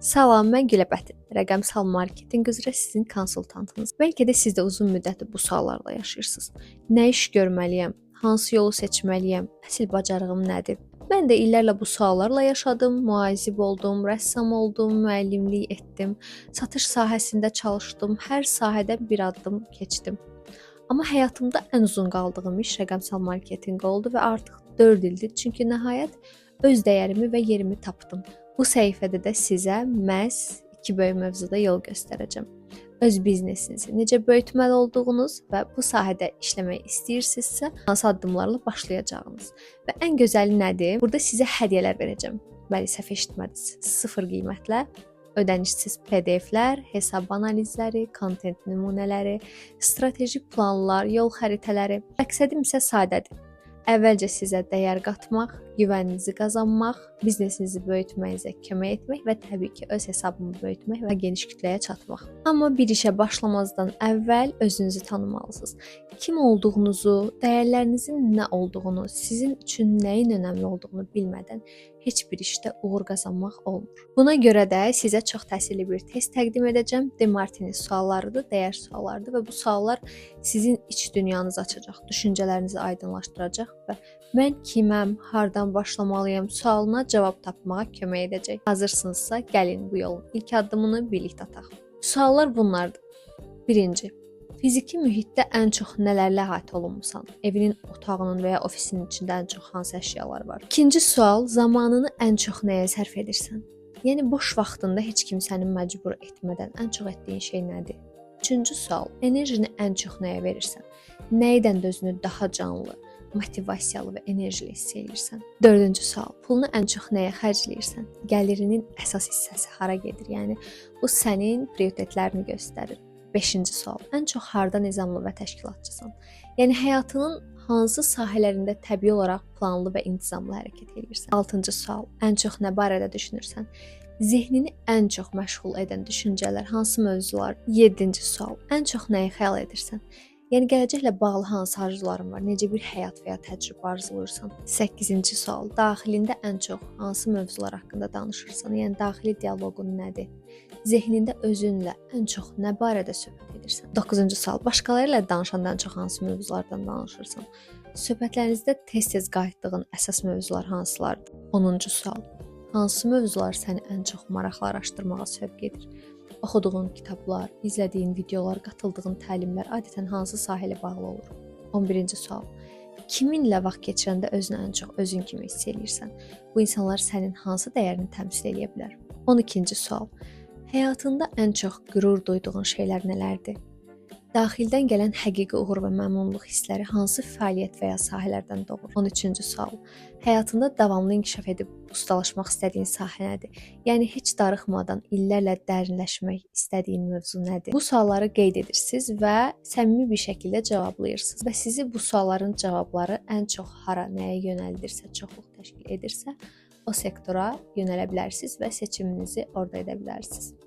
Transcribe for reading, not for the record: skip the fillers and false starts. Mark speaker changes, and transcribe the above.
Speaker 1: Salam, mən Güləbətin. Rəqəmsal marketinq üzrə sizin konsultantınız. Bəlkə də siz də uzun müddətdir bu suallarla yaşayırsınız. Nə iş görməliyəm? Hansı yolu seçməliyəm? Əsl bacarığım nədir? Mən də illərlə bu suallarla yaşadım, mühasib oldum, rəssam oldum, müəllimlik etdim, satış sahəsində çalışdım, hər sahədən bir addım keçdim. Amma həyatımda ən uzun qaldığım iş rəqəmsal marketinq oldu və artıq 4 ildir, çünki nəhayət öz dəyərimi və yerimi tapdım. Bu səhifədə də sizə məhz iki böyük mövzuda yol göstərəcəm. Öz biznesinizi necə böyütməli olduğunuz və bu sahədə işləmək istəyirsinizsə, hansı addımlarla başlayacağınız. Və ən gözəli nədir? Burada sizə hədiyyələr verəcəm. Bəli, səhv eşitmədiniz. Sıfır qiymətlə ödənişsiz PDF-lər, hesab analizləri, kontent nümunələri, strateji planlar, yol xəritələri. Məqsədim isə sadədir. Əvvəlcə sizə dəyər qatmaq, güvəninizi qazanmaq, biznesinizi böyütməyinizə kömək etmək və təbii ki, öz hesabımı böyütmək və geniş kütləyə çatmaq. Amma bir işə başlamazdan əvvəl özünüzü tanımalısınız. Kim olduğunuzu, dəyərlərinizin nə olduğunu, sizin üçün nəyin önəmli olduğunu bilmədən heç bir işdə uğur qazanmaq olmur. Buna görə də sizə çox təsirli bir test təqdim edəcəm. De Martini suallarıdır, dəyər suallarıdır və bu suallar sizin iç dünyanızı açacaq, düşüncələrinizi aydınlaşdıracaq və mən kiməm, hardan başlamalıyam sualına cavab tapmağa kömək edəcək. Hazırsınızsa, gəlin bu yolun ilk addımını birlikdə ataq. Suallar bunlardır. 1. Fiziki mühitdə ən çox nələrlə əhatə olunmusan? Evinin, otağının və ya ofisinin içində ən çox hansı əşyalar var? 2. sual, zamanını ən çox nəyə sərf edirsən? Yəni boş vaxtında heç kim səni məcbur etmədən ən çox etdiyin şey nədir? 3. sual, enerjini ən çox nəyə verirsən? Nəyidən özünü daha canlı, motivasiyalı və enerjili hiss edirsən? 4. sual, pulunu ən çox nəyə xərcləyirsən? Gəlirinin əsas hissəsi hara gedir? Yəni bu sənin prioritetlərini göstərir. 5. sual, ən çox harda nizamlı və təşkilatçısan? Yəni həyatının hansı sahələrində təbii olaraq planlı və intizamlı hərəkət edirsən? 6. sual, ən çox nə barədə düşünürsən? Zehnini ən çox məşğul edən düşüncələr hansı mövzular? 7. sual, ən çox nəyi xəyal edirsən? Yəni gələcəklə bağlı hansı arzuların var? Necə bir həyat və ya təcrübə arzulayırsan? 8. sual, daxilində ən çox hansı mövzular haqqında danışırsan? Yəni daxili dialoqun nədir? Zehnində özünlə ən çox nə barədə söhbət edirsən? 9. sual, başqaları ilə danışanda ən çox hansı mövzulardan danışırsan? Söhbətlərinizdə tez-tez qayıtdığın əsas mövzular hansılardır? 10. sual, hansı mövzular səni ən çox maraqla araşdırmağa sövq edir? Oxuduğun kitablar, izlədiyin videolar, qatıldığın təlimlər adətən hansı sahə ilə bağlı olur? 11. sual, kiminlə vaxt keçirəndə özünü ən çox özün kimi hiss edirsən? Bu insanlar sənin hansı dəyərini təmsil edə bilər? 12. sual, həyatında ən çox qürur duyduğun şeylər nələrdir? Daxildən gələn həqiqi uğur və məmnunluq hissləri hansı fəaliyyət və ya sahələrdən doğur? 13. sual, həyatında davamlı inkişaf edib ustalaşmaq istədiyin sahə nədir? Yəni heç darıxmadan illərlə dərinləşmək istədiyin mövzu nədir? Bu sualları qeyd edirsiniz və səmimi bir şəkildə cavablayırsınız və sizi bu sualların cavabları ən çox hara, nəyə yönəldirsə, çoxluq təşkil edirsə, o sektora yönələ bilərsiniz və seçiminizi orada edə bilərsiniz.